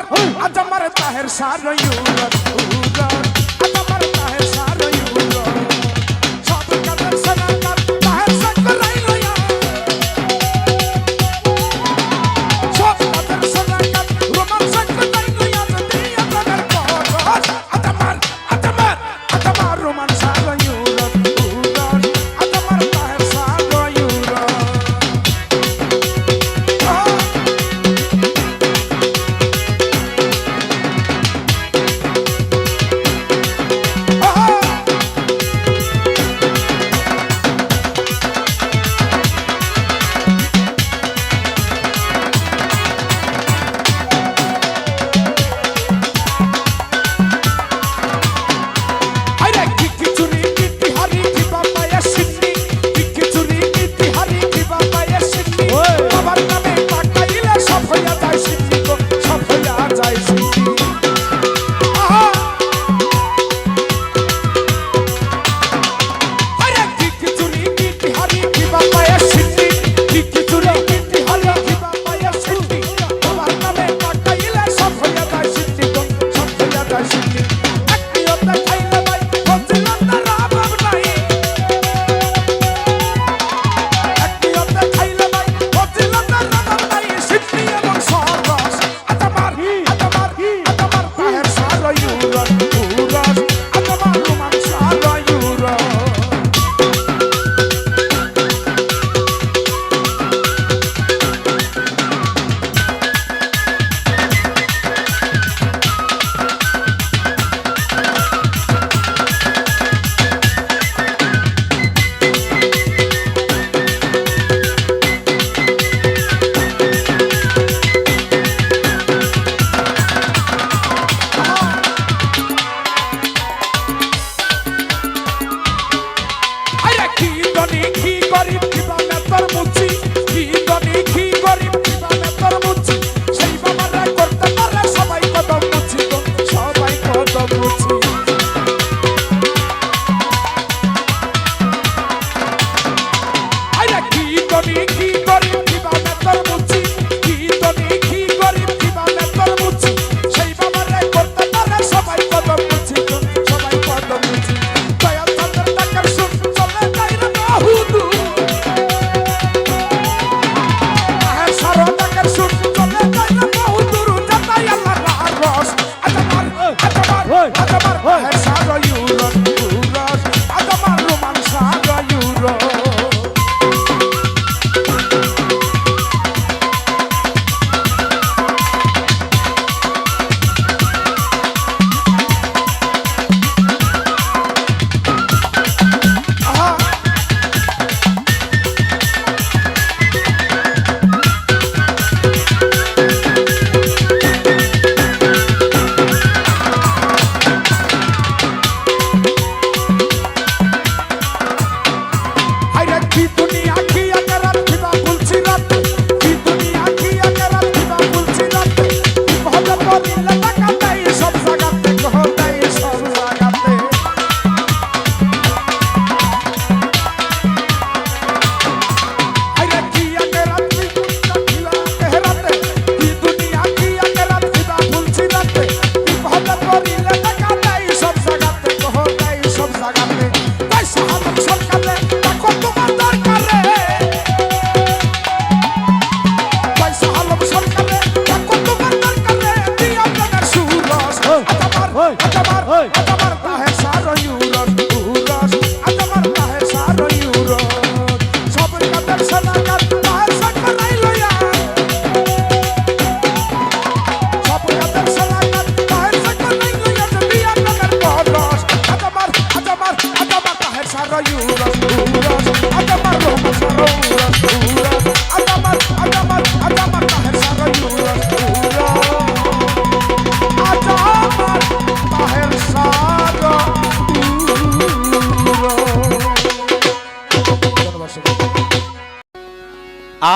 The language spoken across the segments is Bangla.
Adamar Tahir Sara Yurat Urat Adamar Tahir Sara Yurat Sabr Kadar Sanatar Tahir Sakrai Loya Sabr Kadar Sanatar Roman Sakrai Loya Diya Kadar Koros Adamar Roman Sara Yurat Urat Adamar Tahir Sara Yurat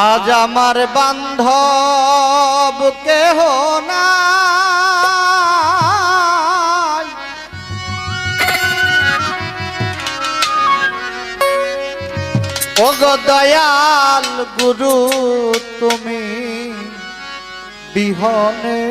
আজ আমার বান্ধব কেহ নাই, ওগো দয়াল গুরু তুমি বিহনে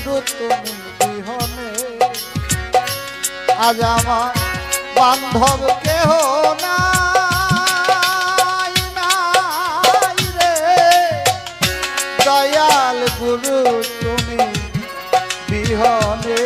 গুরু তুমি বিহনে আজ আমার বান্ধব কেহ নাই নাই রে দয়াল গুরু তুমি বিহনে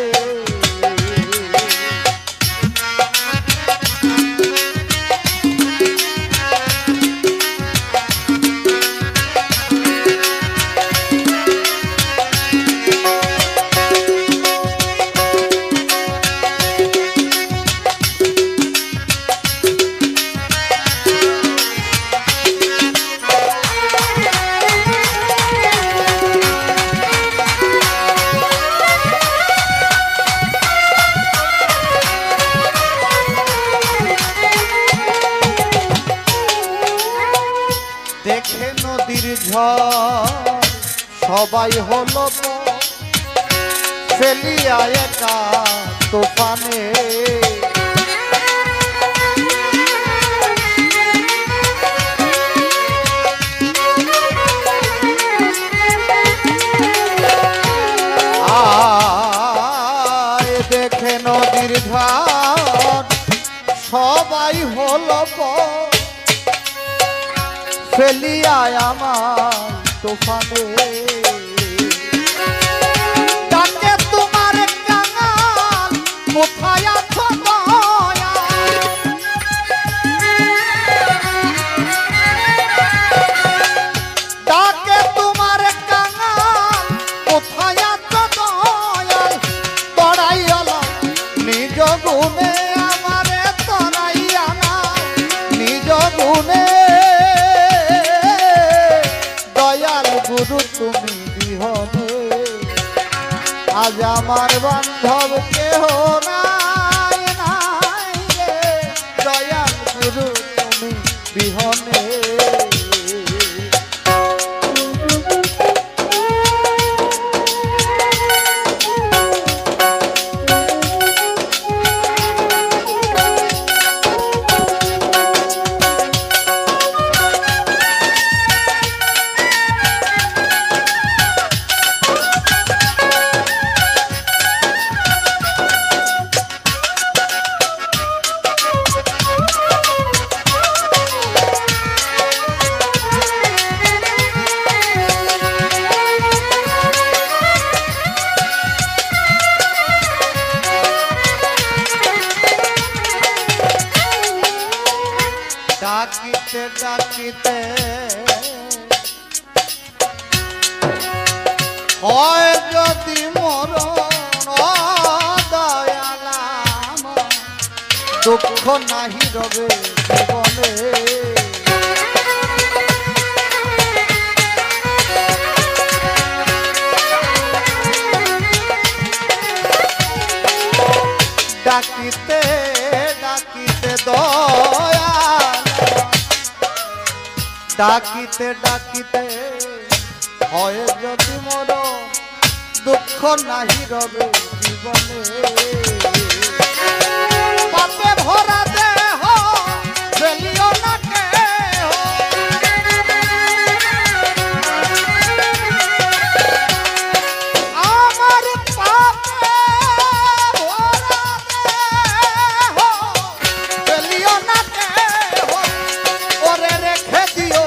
দেখে নদীর ঝড় সবাই হলো ফেলিয়া একা তুফানে আয় দেখে নদীর ঝড় সবাই হলো ফেলিয়ায় আমার তুফানে ডাকে তোমার কাঙাল কোথায় আছো দয়া ডাকে তোমার কাঙাল কোথায় আছো দয়া তরাই আলো নিজ গুণে আমারে তরাই আনা নিজ গুণে গুরু তুমি বিহনে আজ আমার বান্ধব কেহ নাই নাই রে দয়াল গুরু তুমি বিহনে ডাকিতে ডাকিতে হয় যদি মরণ দয়ালাম দুঃখ নাহি রবে জীবনে ডাকিতে ডাকিতে দয়াল ডাকিতে ডাকিতে হয় যদি মোর দুঃখ নাহি রবে জীবনে পাপে ভরা দেহ ফেলিও না কেহ আমার পাপে ভরা দেহ ফেলিও না কেহ ওরে রেখে দিও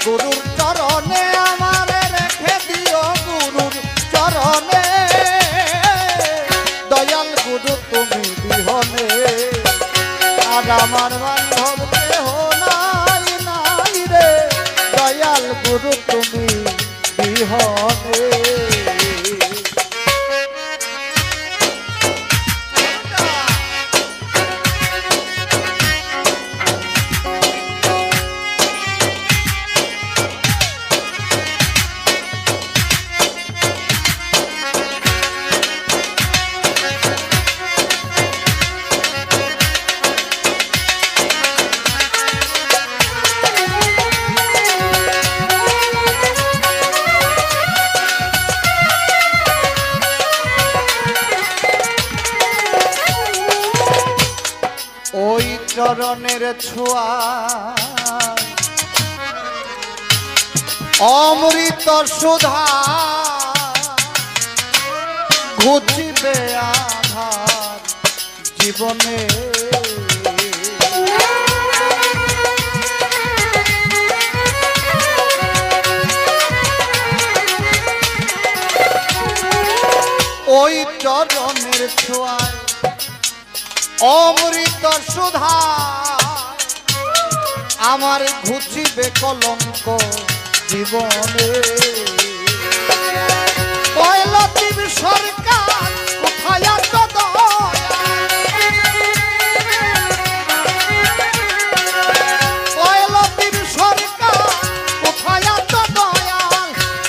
গুরুর চরণে আমারে রেখে দিও গুরুর চরণে দয়াল গুরু তুমি বিহনে আর আমার বান্ধব কেহ নাই নাই রে দয়াল গুরু তুমি বিহনে ওই চরণের ছোঁয়া অমৃত সুধা ঘুচিবে আধার জীবনে। ওই চরণের ছোঁয়ায় অমৃত সুধা আমার ঘুচিবে কলঙ্ক জীবনে। লতিফ সরকার কোথায় আছো দয়াল, লতিফ সরকার কোথায় আছো দয়াল,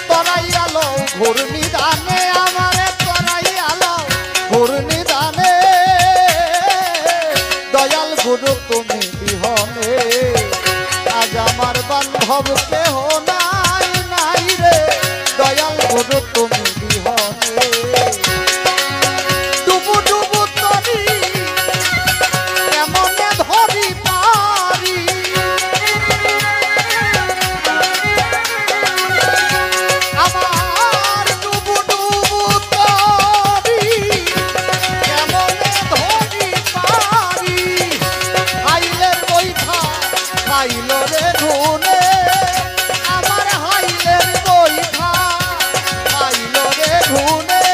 তোরাই আলো ঘূর্ণি দানে আমারে, তোরাই আলো ঘূর্ণি দানে। দয়াল গুরু তুমি বিহনে আজ আমার বান্ধব কেহ নাই নাই রে, দয়াল গুরু তুমি বিহনে। ডুবু ডুবু তরি কেমনে ধরি পারি, আমার ডুবু ডুবু তরি কেমনে ধরি পারি। হাইলের বৈঠা খাইল রে ধুনে, আমার হাইলের বৈঠা খাইল রে ধুনে।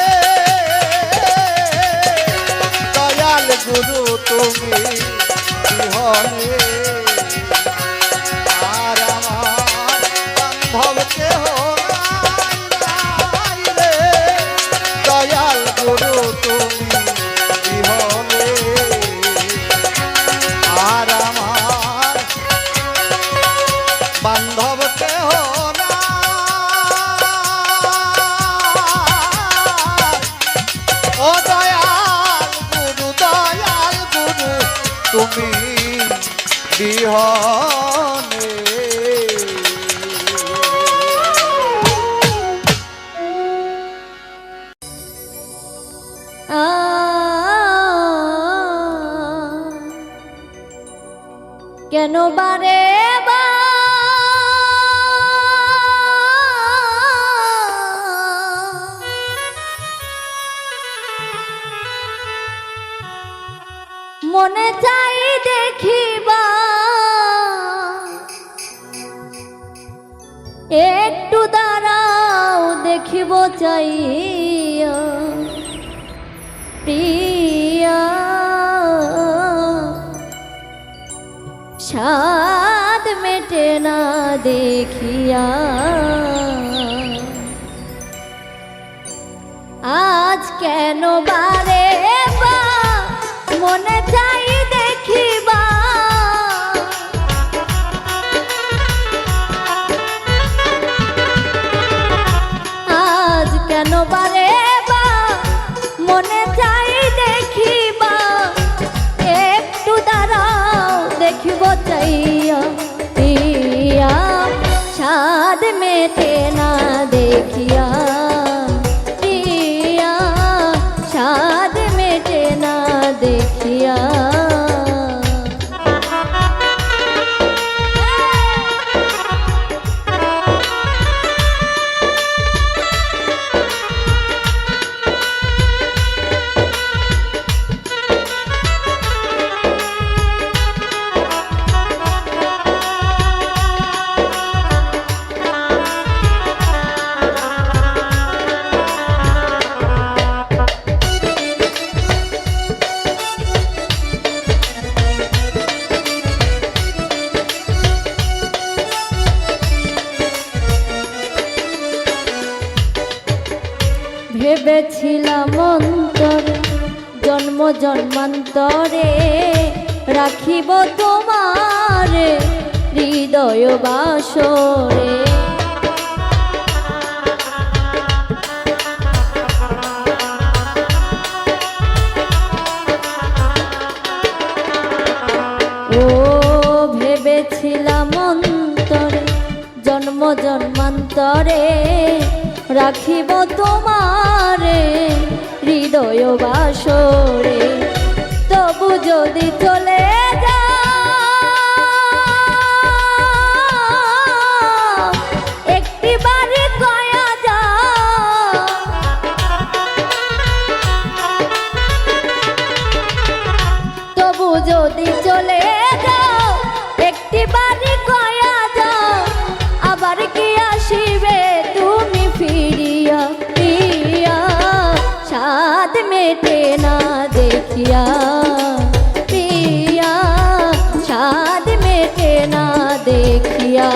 দয়াল গুরু তুমি বিহনে আর আমার বান্ধব কেহ নাই রে, দয়াল গুরু তুমি বিহনে আর আমার বান্ধব কেহ নাই। ও দয়াল গুরু তুমি বিহনে। কেন বারে বা মনে চাই দেখিবা, একটু দাঁড়াও দেখিব চাইয়া প্রিয়া, স্বাদ মেটে না দেখিয়া। আজ কেন বারে বা মনে চাই দেখিবা, আজ কেন বারে বা মনে চাই দেখিবা, একটু দাঁড়াও দেখিব চাইয়া প্রিয়া, স্বাদ মেটে না দেখিয়া প্রিয়া, স্বাদ মেটে না দেখিয়া। ভেবেছিলাম অন্তরে জন্ম জন্মান্তরে রাখিব তোমারে হৃদয় বাসরে, ও ভেবেছিলাম অন্তরে জন্ম জন্মান্তরে রাখিব তোমারে হৃদয় বাসরে, তবু যদি চলে যাও একটি বারে কয়া যাও, যদি চলে যাও একটি বাড়ি কয়া যাও আবার কি আসিবে তুমি ফিরিয়া প্রিয়া সাদ মেটে না দেখিয়া প্রিয়া সাদ মেটে না দেখিয়া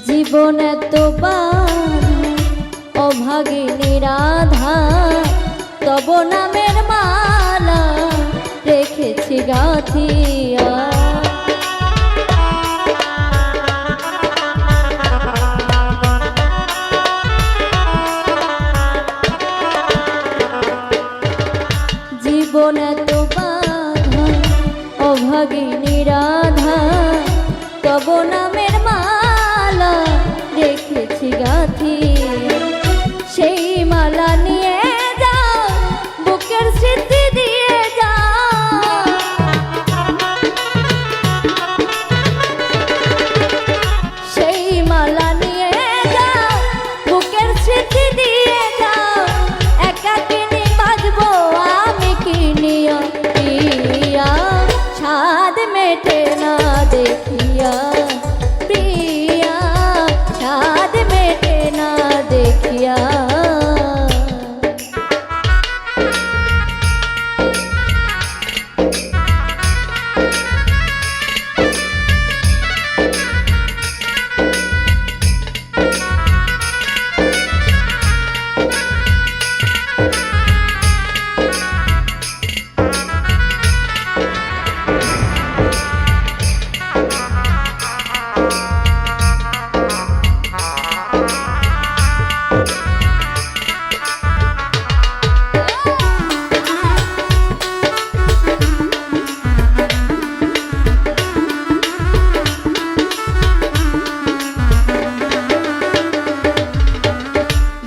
জীবন এতবার অভাগিনী রাধা তব নামের মালা রেখেছি গাথিয়া জীবন এতবার অভাগিনী রাধা তব নামের মালা রেখেছি গাথি সেই মালা নিয়ে যাও বুকের স্মৃতি দিয়ে যাও সেই মালা নিয়ে যাও বুকের স্মৃতি দিয়ে যাও একাকিনী বাজবো আমি কিনিয়া প্রিয়া ছাদ মেটে না দেখিয়া প্রিয়া ছাদ মেটে না দেখিয়া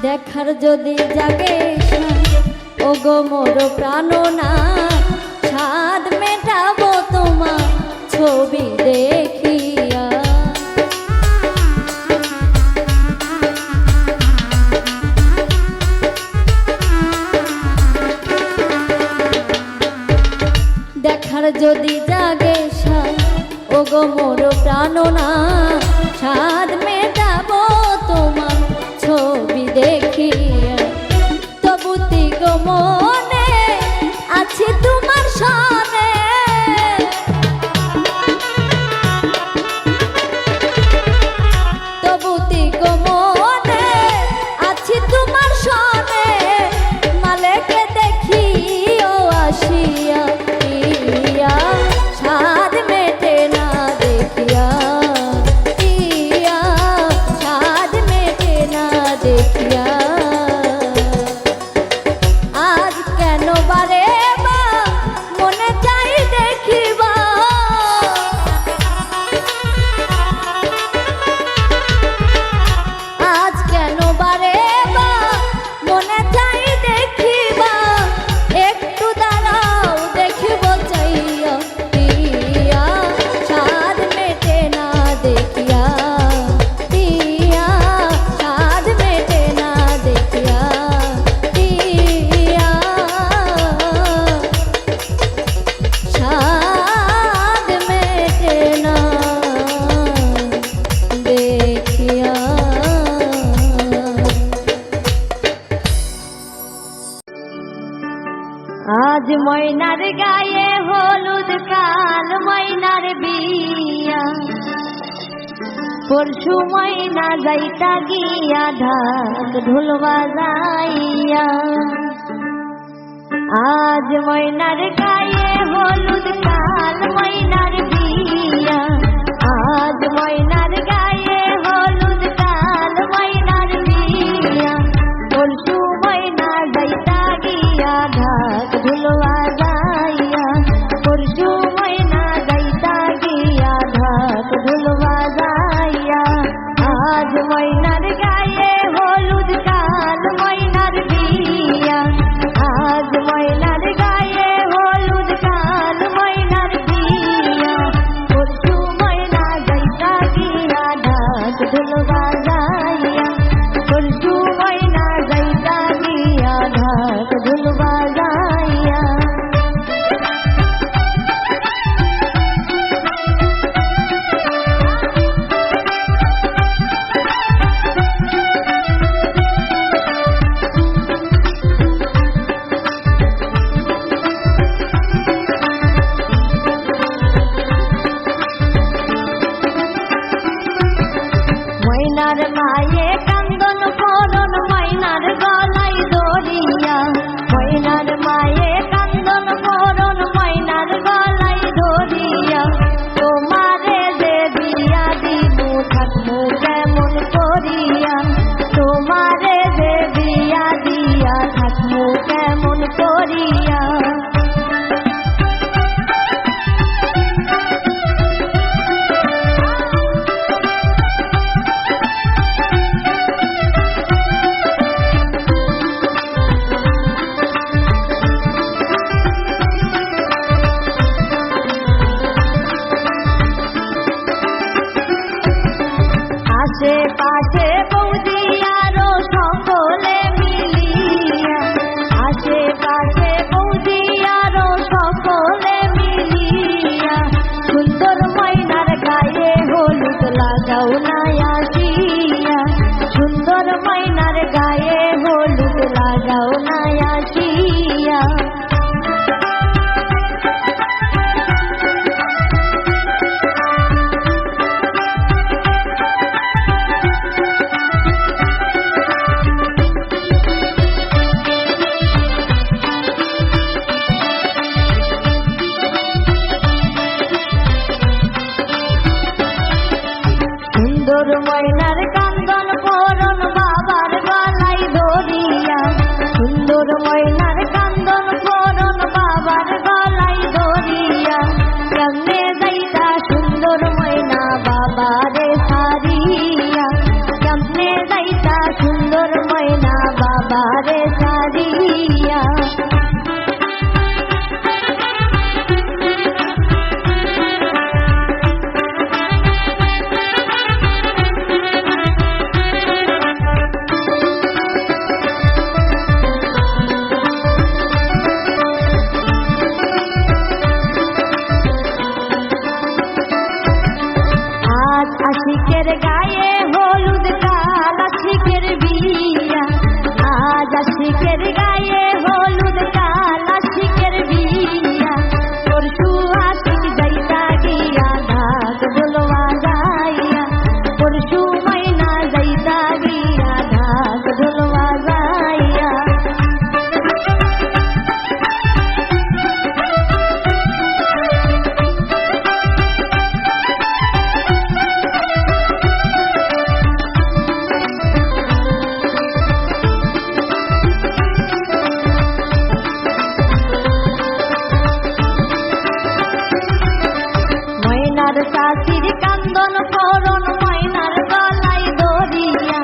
দেখার যদি জাগে ও গো মোর প্রাণনা ছাদ মেটাবো তোমার ছবি দেখিয়া দেখার যদি জাগে ও গো মোর প্রাণনা ছাদ মেটাবো তোমার ছবি দেখিয়া তবুতি গো মনে আছে তোমার সনে তবুতি গো মনে আছে তোমার সনে মালেকে দেখিও আসিয়া প্রিয়া ছাদ মেটে না দেখিয়া প্রিয়া ছাদ মেটে না দেখিয়া আজ কেন বারে বা মনে চাই দেখিবা আজ কেন বারে বা মনে চাই দেখিবা একটু দাঁড়াও দেখিব চাইয়া প্রিয়া ছাদ মেটে না দেখিয়া প্রিয়া ছাদ মেটে না দেখিয়া প্রিয়া ছাদ মেটে না দেখিয়া আজ ময়নার গায়ে হলুদ কাল ময়নার বিয়া পরশু ময়না যাইতা গিয়া ঢাক ঢোল বাজাইয়া আজ ময়নার গায়ে হলুদ কাল ময়নার বিয়া আজ ময়নার গায়ে হলুদ কাল ময়নার বিয়া পরশু ময়নার গায়ে হলুদ কাল ময়নার বিয়া আজ ময়নার গায়ে হলুদ কাল ময়নার বিয়া পরশু ময়না যাইতা গিয়া ঢাক ঢোল বাজাইয়া পরশু ময়না যাইতা গিয়া ঢাক ঢোল বাজাইয়া ময়নার মায়ে কান্দন করন ময়নার গলায় দড়িয়া ময়নার মায়ে কান্দন করন ময়নার গলায় দড়িয়া তোমারে যে বিয়া দিমু থাকমু কেমন করিয়া তোমারে যে বিয়া দিয়া থাকমু কেমন করিয়া আশেপাশে বৌদি আরো সকলে মিলিয়া আশেপাশে বৌদি আরো সকলে মিলিয়া সুন্দর ময়নার গায়ে হলুদ লাগাও না আসিয়া সুন্দর ময়নার গায়ে হলুদ লাগাও না আসিয়া সুন্দর ময়নার কান্দন করন বাবার গলায় দড়িয়া সুন্দর ময়নার কান্দন করন বাবার গলায় দড়িয়া কেমনে যাইতা সুন্দর ময়না বাবারে সারিয়া কেমনে যাইতা সুন্দর ময়না বাবারে সারিয়া আশিকের গায়ে হলুদ কাল আশিকের বিয়া আজ আশিকের গায়ে হলুদ কাল আশিকের বিয়া পরশু আশিক যাইতা গিয়া ঢাক ঢোল বাজাইয়া পরশু ময়না যাইতা গিয়া ঢাক ঢোল বাজাইয়া ময়নার শাশির কান্দন করন ময়নার গলায় দড়িয়া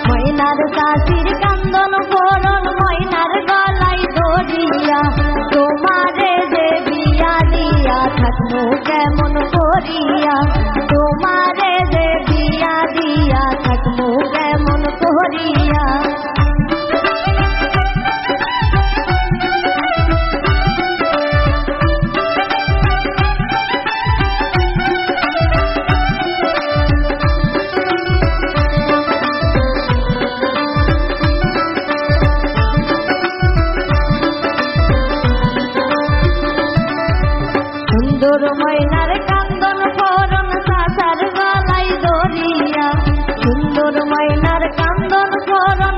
ময়নার শাশির কান্দন করন ময়নার গলায় দড়িয়া তোমারে যে বিয়া দিয়া থাকমু কেমন করিয়া তোমারে যে বিয়া দিয়া থাকমু কেমন করিয়া সুন্দর ময়নার কান্দন করন চাচার গলায় দড়িয়া সুন্দর ময়নার কান্দন করন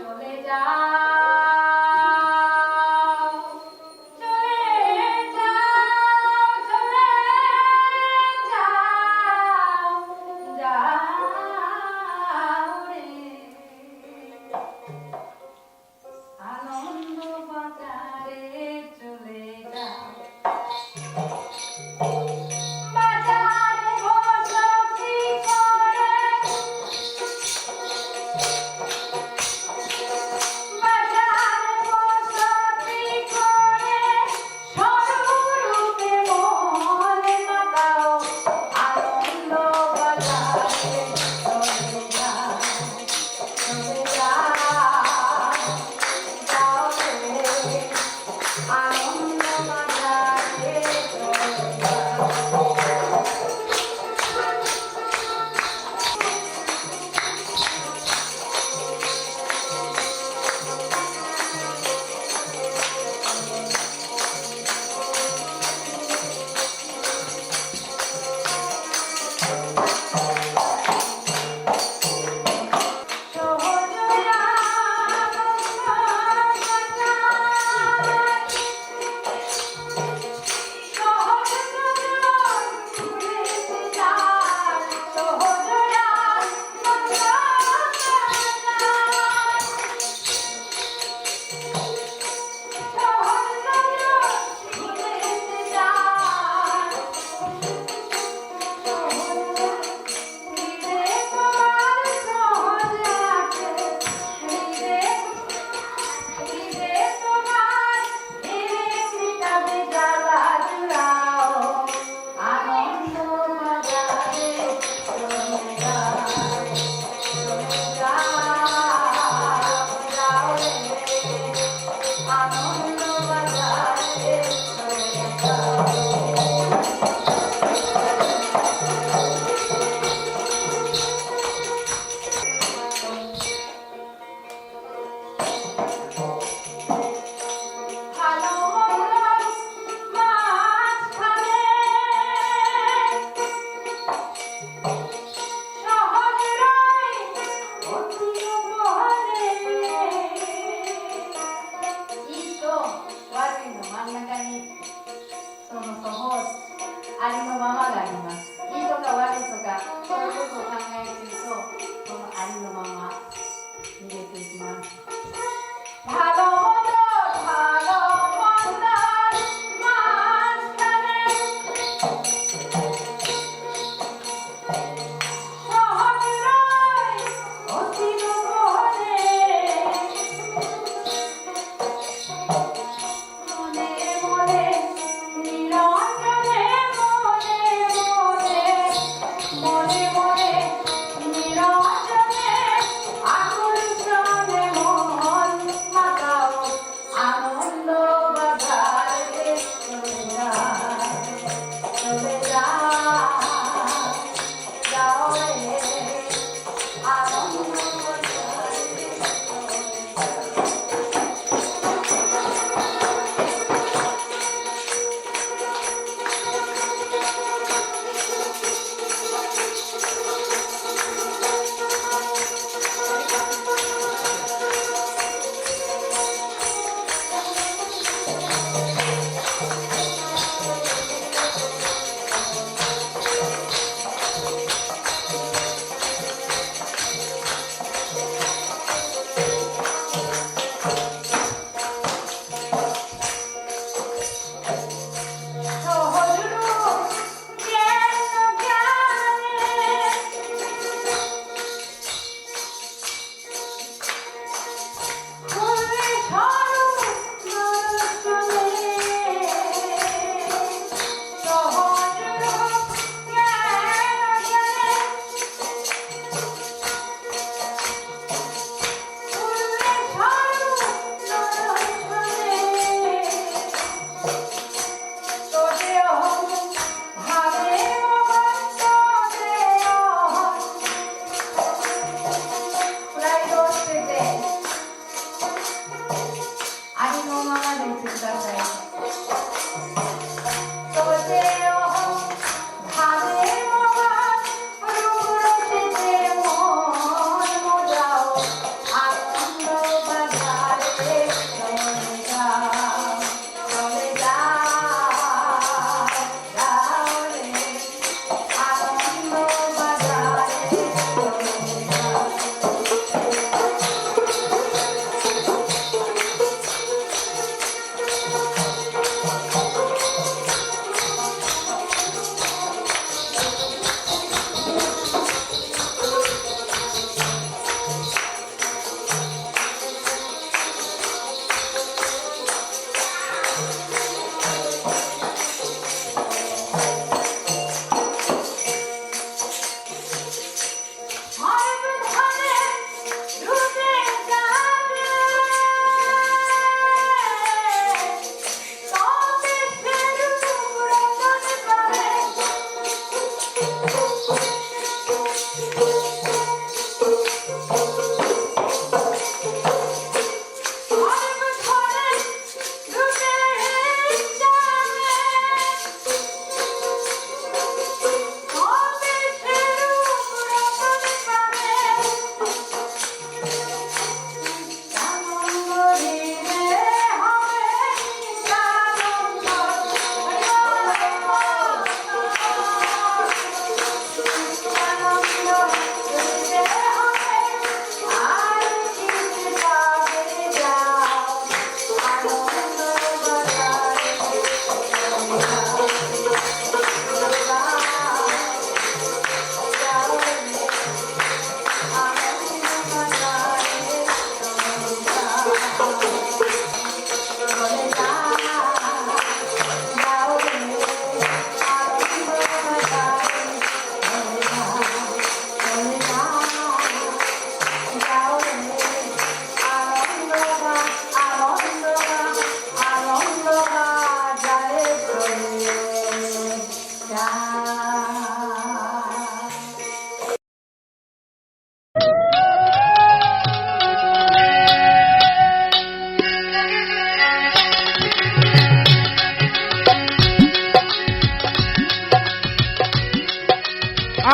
চলে যাও চলে যাও চলে যাও যাও রে আনন্দ বাজারে চলে যাও বাজারে বসতি করে বাজারে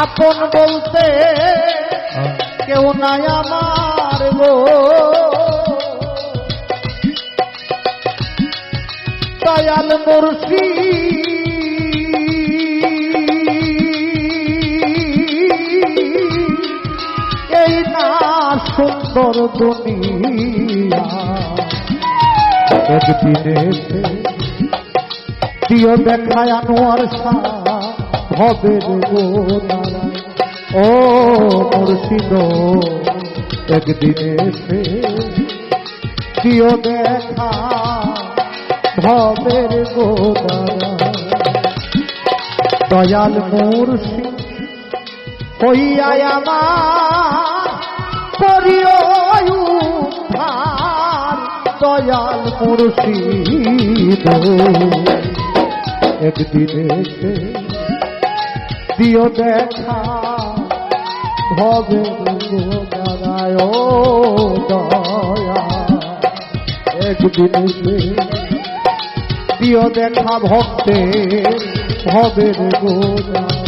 আপন বলতে কেউ নাই আমার গো, দয়াল মুর্শিদ এই না সুন্দর দুনিয়া, একদিনে দিও দেখায় আনোয়ার শাহ হবে গো দাঁড়া। ও মুর্শিদ একদিনে দিও দেখা ভবের গো দাঁড়া। দয়াল মুর্শিদ হইয়া আমার করিও উদ্ধার, দয়াল মুর্শিদ একদিনে দিও দেখা ভবে গো দাঁড়ায়। ও দয়া একদিনে দিও দেখা ভক্তে ভবে গো দাঁড়ায়।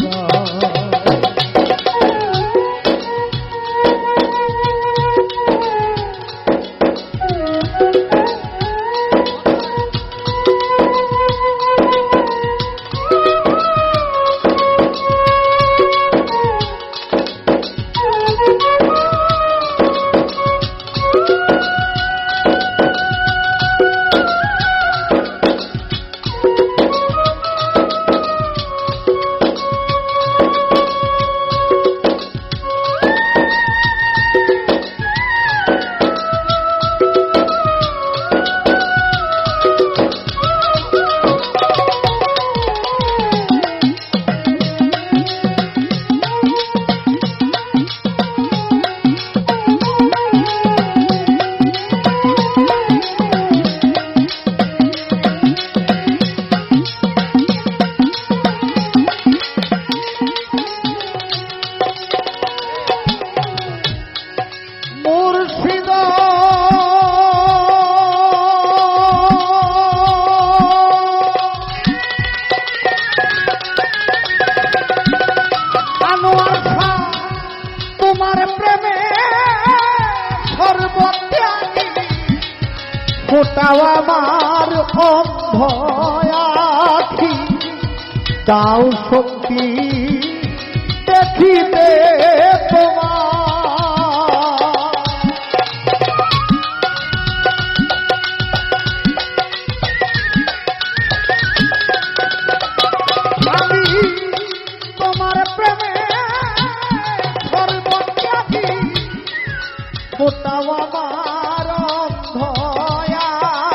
ফোটাও আমার অন্ধ আখি, দাও শক্তি দেখিতে তোমার। আমি তোমার প্রেমে সর্বত্যাগী, ফোটাও আমার অন্ধ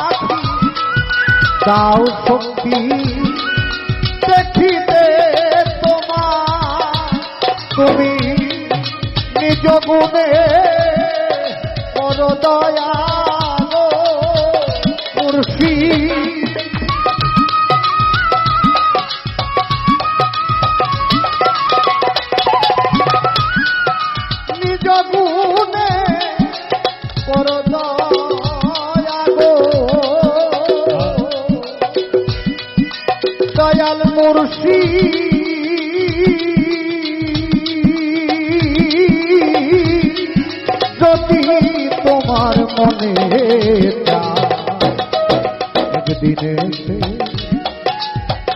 আখি, দাও শক্তি দেখিতে তোমার। তুমি নিজ গুণে বড় দয়া গো মুর্শিদ, নিজ গুণে বড় দয়া গো দয়াল মুর্শিদ। যদি তোমার মনে একদিনে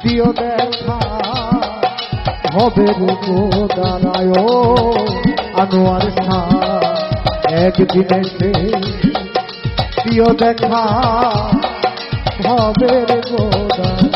দিও দেখা হবে গো দাঁড়ায়। আনোয়ার শাহ একদিনে দিও দেখা হবে গো দাঁড়ায়।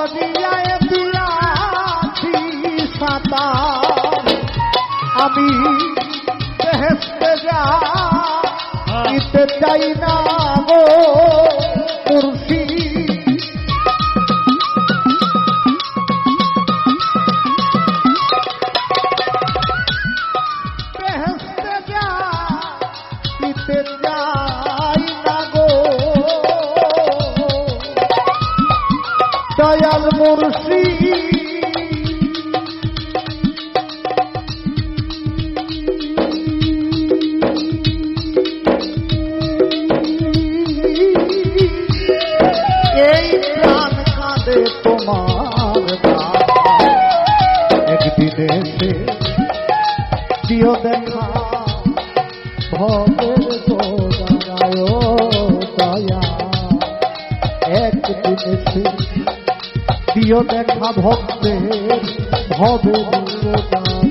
দরিয়ায় দিয়াছি সাঁতার আমি বেহেশতে যাইতে চাই না গো মুর্শিদ বেহেশতে যাইতে চাই না গো দয়াল মুর্শিদ এই প্রাণ কাঁদে তোমার একদিন এসে দিও দেখা ভবের গোদারায় দয়া একদিন এসে দিও দেখা ভক্তের ভবের গোদারায়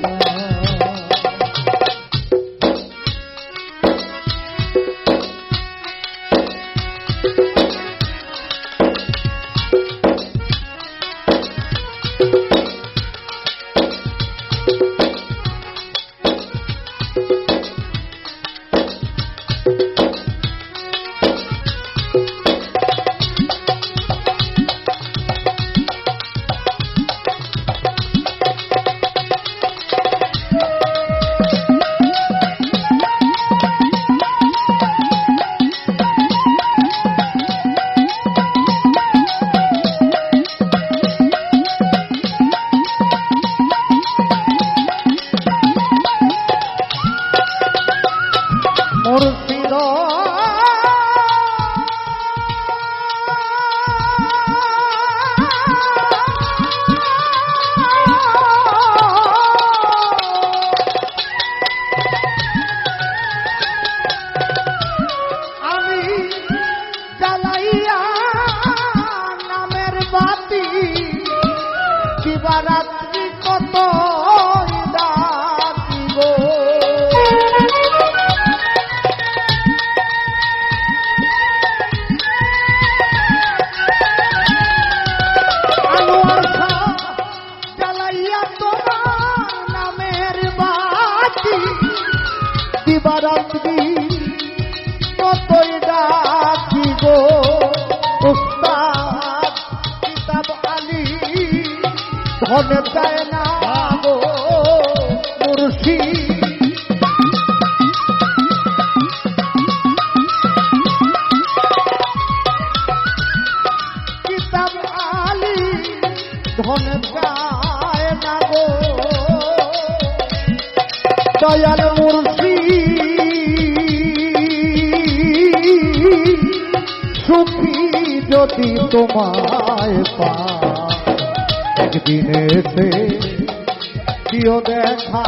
মুর্শিদ আমি জ্বালাইয়া নামের বাতি দিবারাত্রি কত ডাকিব দিবারাত্রি কতই ডাকি গো উস্তাদ কিতাব আলী ধনে চায় না গো মুর্শিদ কিতাব আলী ধনে চায় না গো দয়াল মুর্শিদ সুখী যদি তোমায় পা একদিন এসে দিও দেখা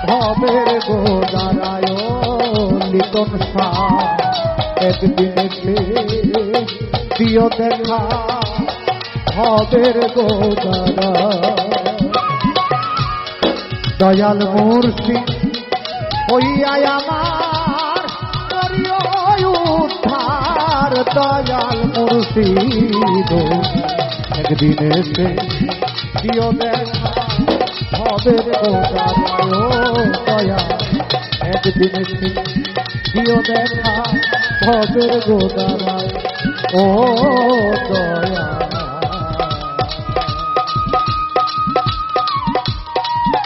ভবের গোদারায় লিটন শাহ একদিন এসে দিও দেখা ভবের গোদারায় দয়াল মুর্শিদ হইয়াই আমার করিও উদ্ধার দয়াল মুর্শিদ একদিন এসে দিও দেখা ভবের গোদারায় দয়া একদিন এসে দিও দেখা ভবের গোদারায় ও দয়া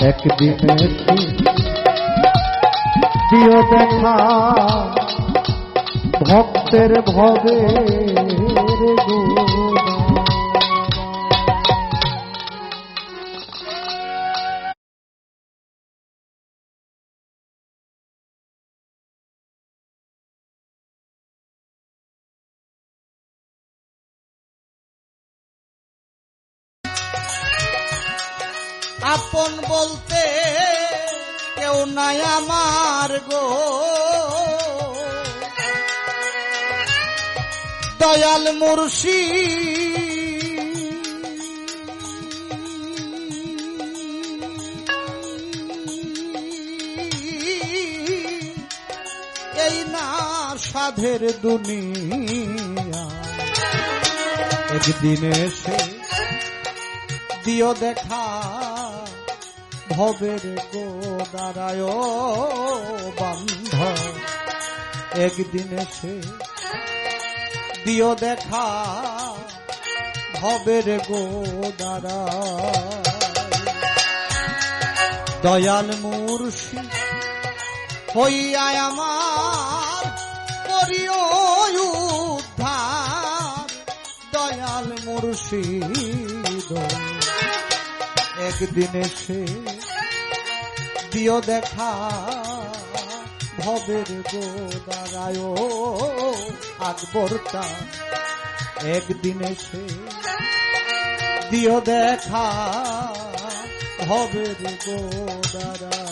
একদিন এসে দিও দেখা ভক্তের ভবের গোদারায় আপন বলতে কেউ নাই আমার গো দয়াল মুর্শিদ এই না সাধের দুনিয়া একদিন এসে দিও দেখা ভবের গোদারায় বান্ধ একদিন এসে দিও দেখা ভবের গোদারায় দয়াল মুর্শিদ হইয়া আমার করিও উদ্ধার দয়াল মুর্শিদ একদিন এসে দিও দেখা ভবের গোদারায় আকবরটা একদিন এসে দিও দেখা ভবের গোদারায়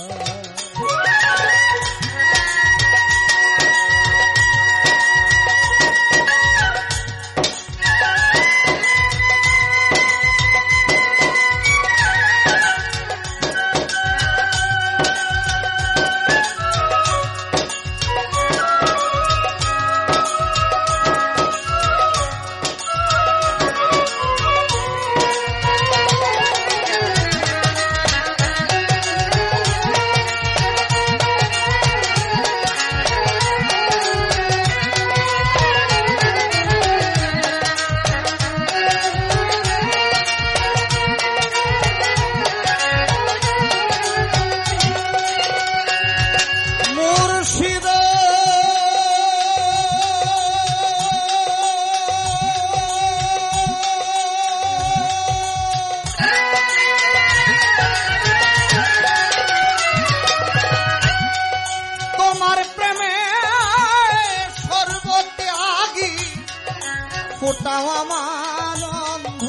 ফোটাও আমার অন্ধ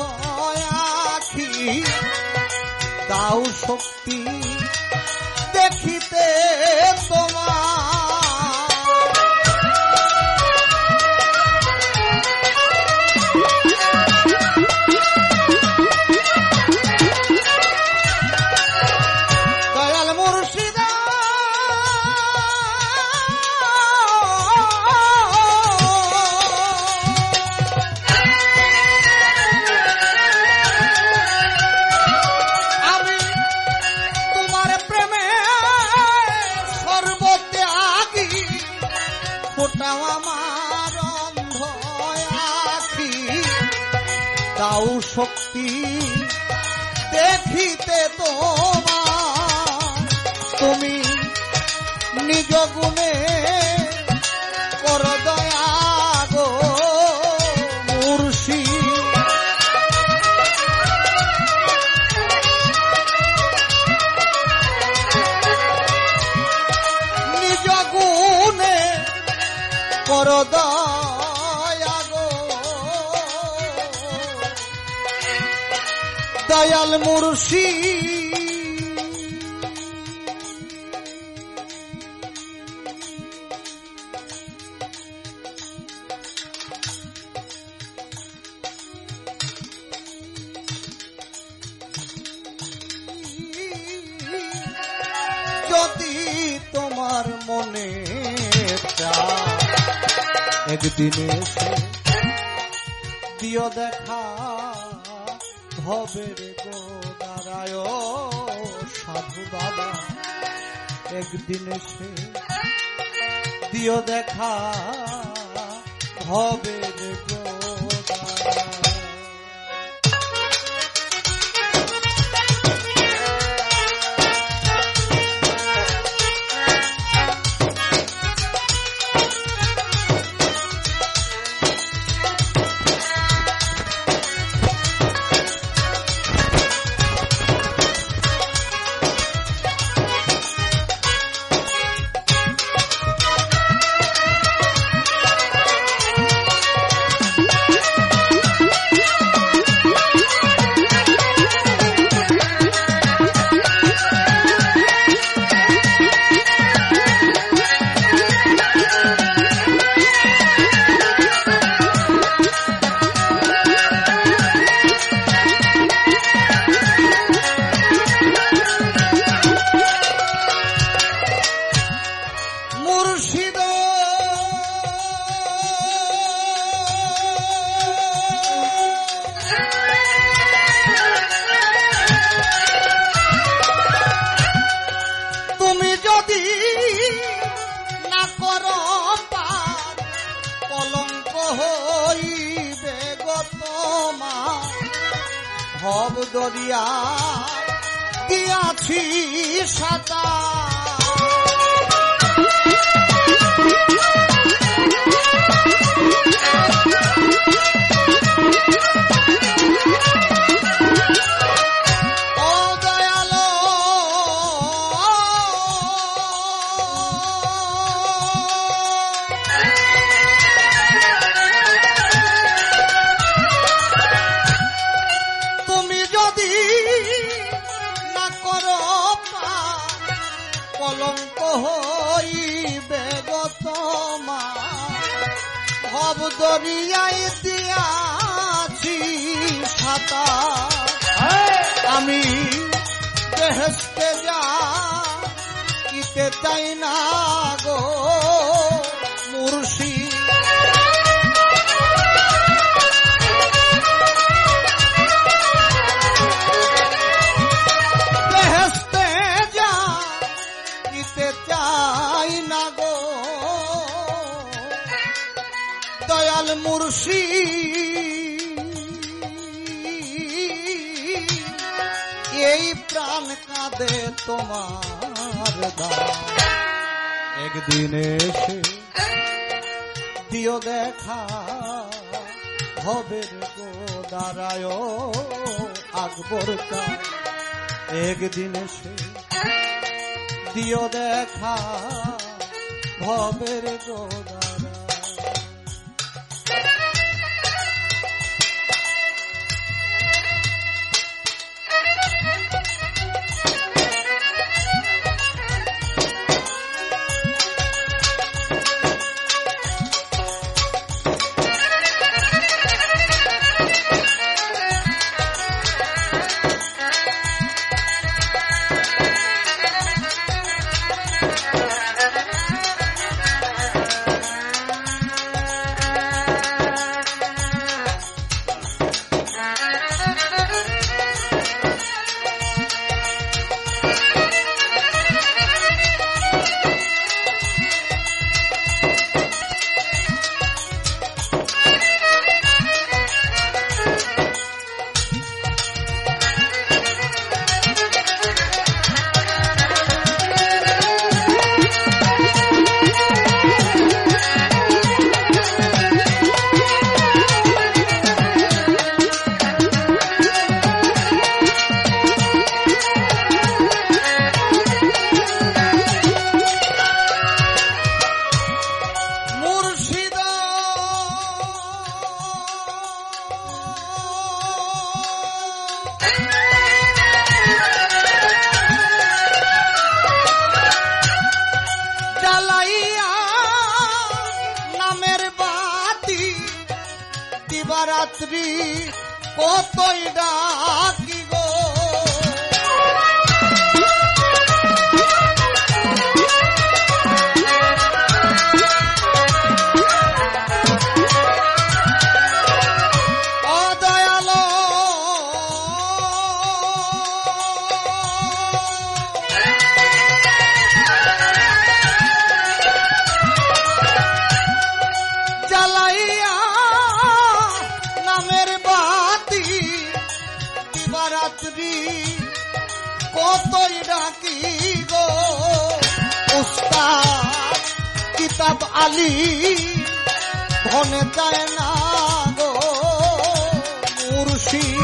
আখি দাও শক্তি দেখিতে তোমার দয়াল মুর্শিদ ফোটাও আমার অন্ধ আখি দাও শক্তি দেখিতে তোমার তুমি নিজ গুণে কর দয়া গো মুর্শিদ নিজ গুণে কর দয়া গো দয়াল মুর্শিদ যদি তোমার মনে চায় একদিন এসে দিও দেখা ভবের গোদারায় সাধু বাবা একদিন এসে দিও দেখা ভবের গোদারায় ভব দরিয়া দিয়াছি সাঁতার। ও দয়ালো তুমি যদি না করো পার, কলঙ্ক হইবে গো তোমার। ভব দরিয়ায় দিয়াছি সাঁতার, আমি বেহেশতে যাইতে চাই না গো মুর্শিদ। বেহেশতে যাইতে চাই না গো দয়াল মুর্শিদ। এই প্রাণ কাঁদে তোমার দান, একদিন এসে দিও দেখা, হবে গো দাঁড়ায় আকবর চায়। একদিন এসে দিও দেখা, ভবের গো দাঁড়ায়। দিবারাত্রি কতই ডাকি গো, ও দয়ালো জ্বালাইয়া নামের বাতি দিবারাত্রি কতই ডাকি গো। উস্তাদ কিতাব আলী ধনে চায় না গো মুর্শিদ।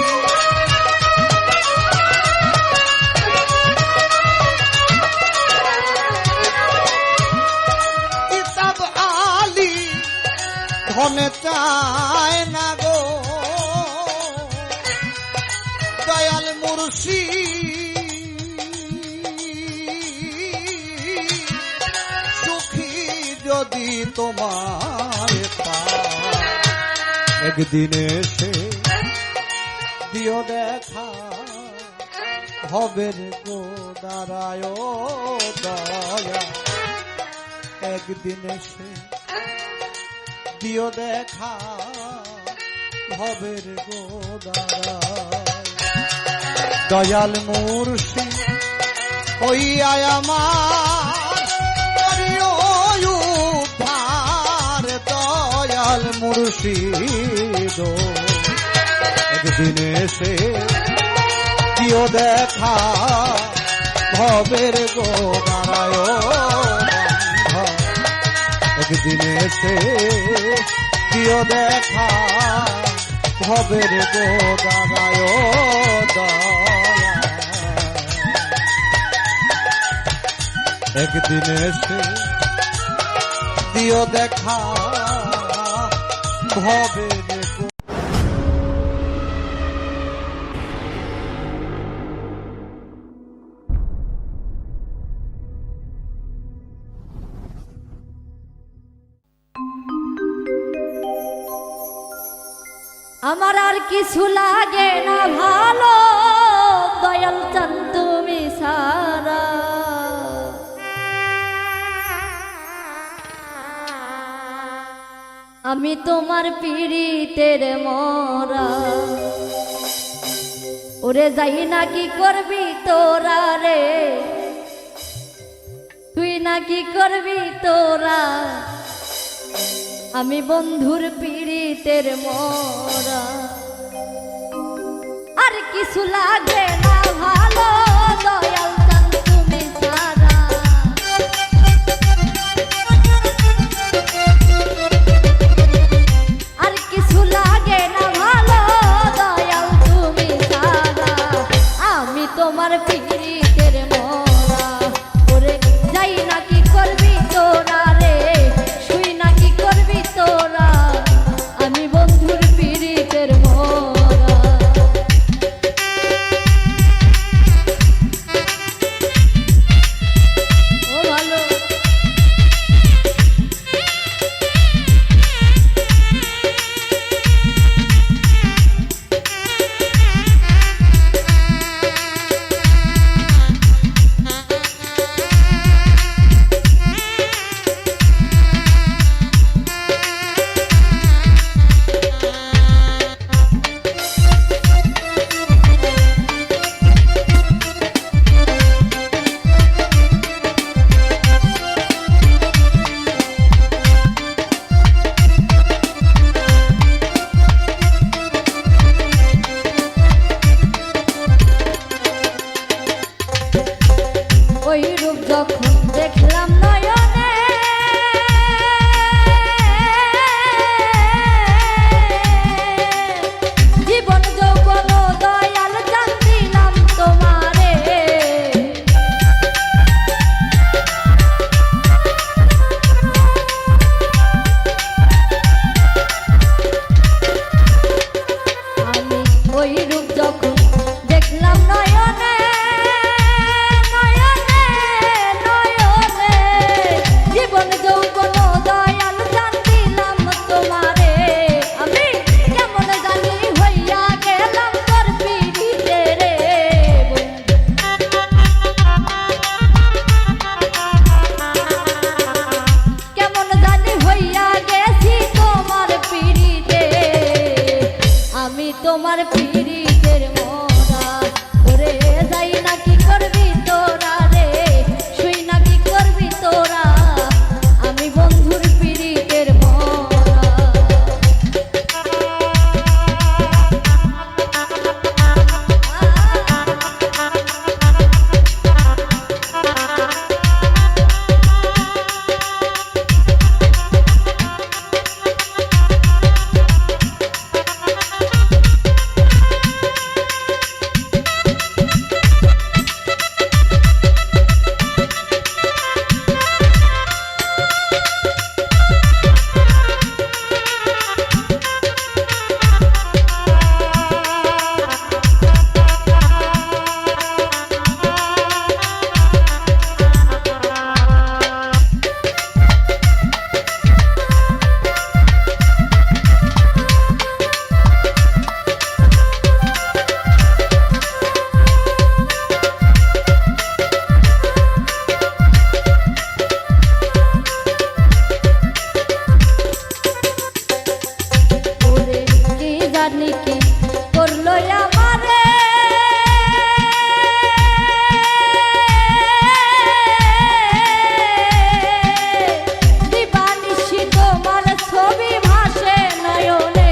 কিতাব আলী ধনে চায় না গো দয়াল মুর্শিদ। সুখী যদি তোমার পায়, একদিন এসে দিও দেখা, হবে গো দাঁড়ায় দয়া। একদিন এসে দিও দেখা, হবে গো দাঁড়ায়। দয়াল মুর্শিদ ওই আমার করিও উদ্ধার। দয়াল মুর্শিদ একদিন এসে দিও দেখা ভবের গোদারায় বন্ধ একদিন এসে দিও দেখা ভবের গোদারায় দয়া একদিন এসে দিও দেখা ভবের আমার আর কিছু লাগে না ভালো দয়াল চান তুমি সারা আমি তোমার পীড়িতের মরা ওরে যাই না কি করবি তোরা রে তুই না কি করবি তোরা আমি বন্ধুর পীড়িতের মরা আর কিছু লাগে না ভালো দয়াল চান তুমি সারা আর কিছু লাগে না ভালো দয়াল তুমি সারা আমি তোমার পীড়িতের মরা ওরে যাই না কি করবি তোরা রে শুই না কি করবি তোরা আমি বন্ধুর পীড়িতের মরা ও ভালো ওই রূপ যখন দেখলাম নয়নে জীবন যৌবন দয়াল জান দিলাম তোমারে আমি ওই রূপ যখন দেখলাম নয়নে জীবন যৌবন দয়াল জান দিলাম তোমারে আমি কেমন জানি হইয়া গেলাম তোর পীড়িতে রে কেমন জানি হইয়া গেছি তোমার পীড়িতে আমি তোমার পীড়িতের মরা ওরে যাই না কি করবি তোরা রে শুই না কি করবি তোরা আমি বন্ধুর পীড়িতের মরা ওরে কি জানি কি করলো আমারে দিবানিশি তোমার ছবি ভাসে নয়নে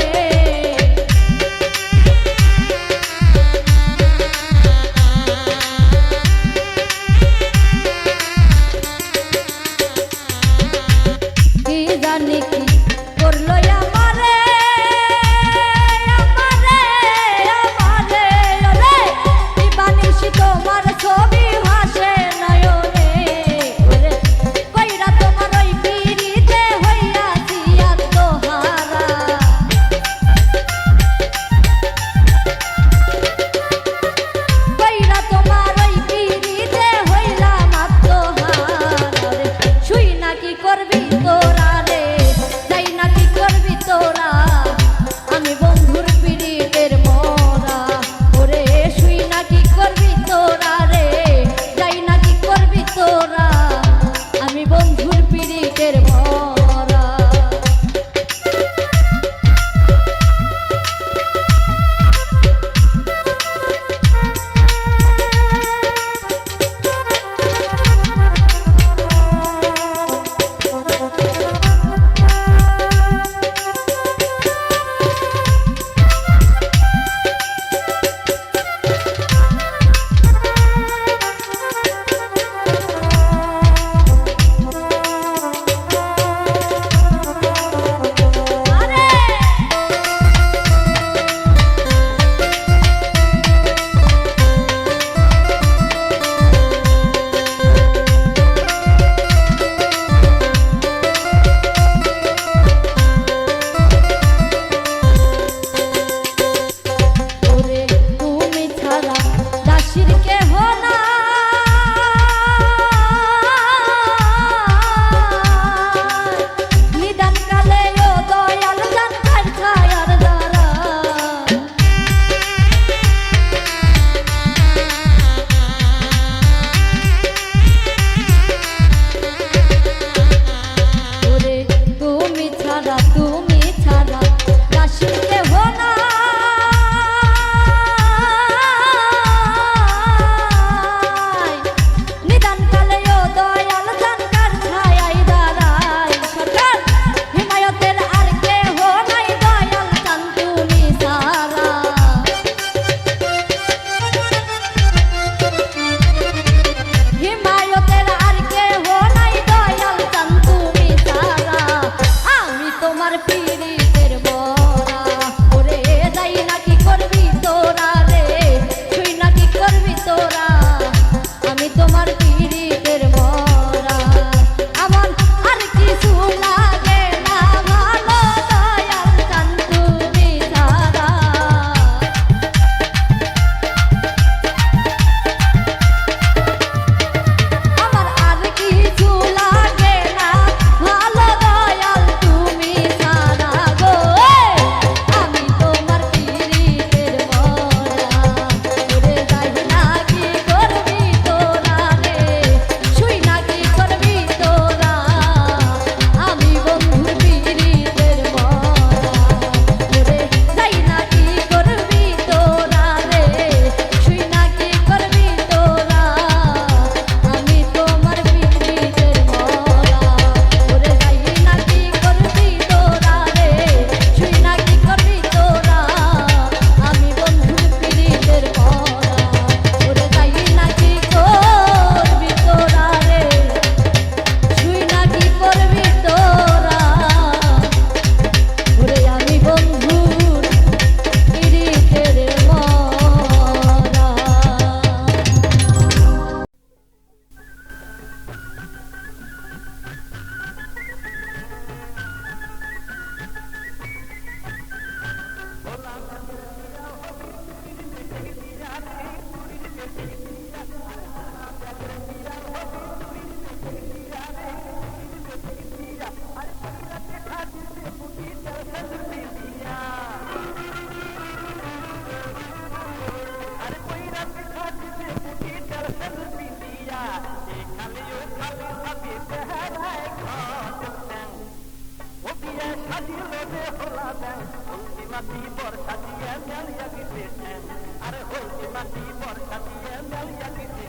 মাটি বর্ষা দিয়ে মেলিয়া গেছেন আরে হলদি মাটি বর্ষা দিয়ে মেলিয়া গেছেন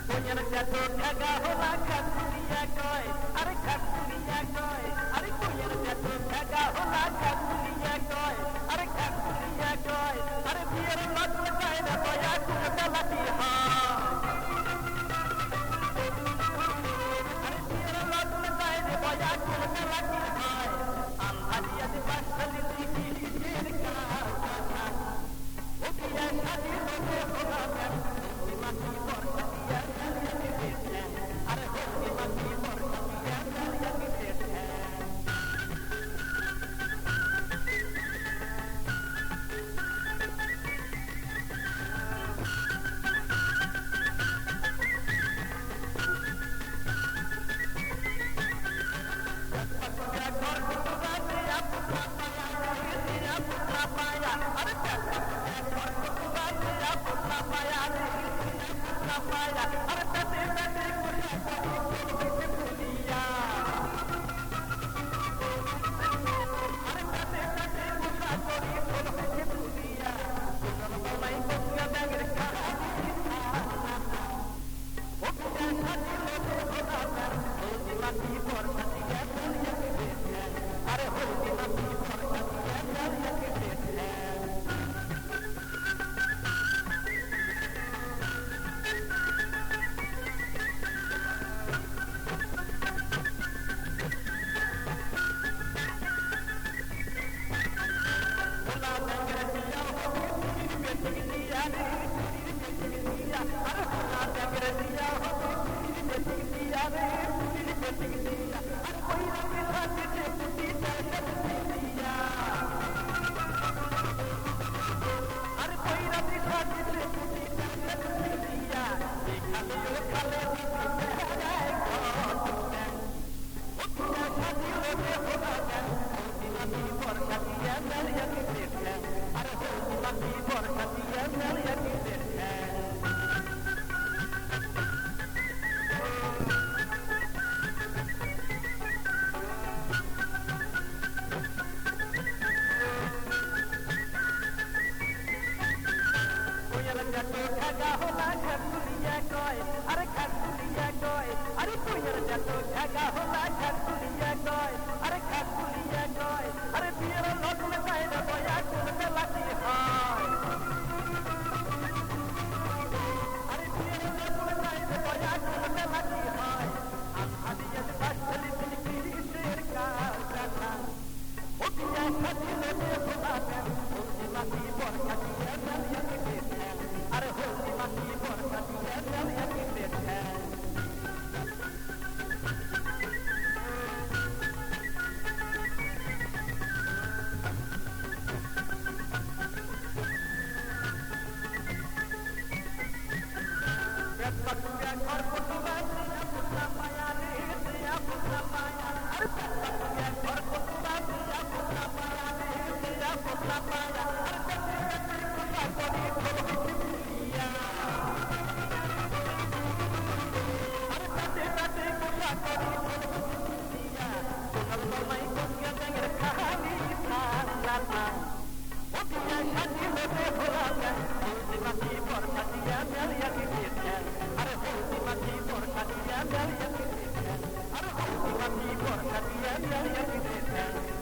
Punya jatuh kagak hola kakuria koy, are kakuria koy, are punya jatuh kagak hola kakuria koy, are kakuria koy, are biar lot lekai na koy aku ngalati ha. Are biar lot lekai na koy aku ngalati ha. Alhadia di pasal di dirka. Ukiya shadi lote hola kan, di mati borsa dia.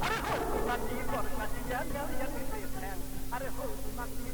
Are hoki mati borsa dia melia gitechen Are ho mati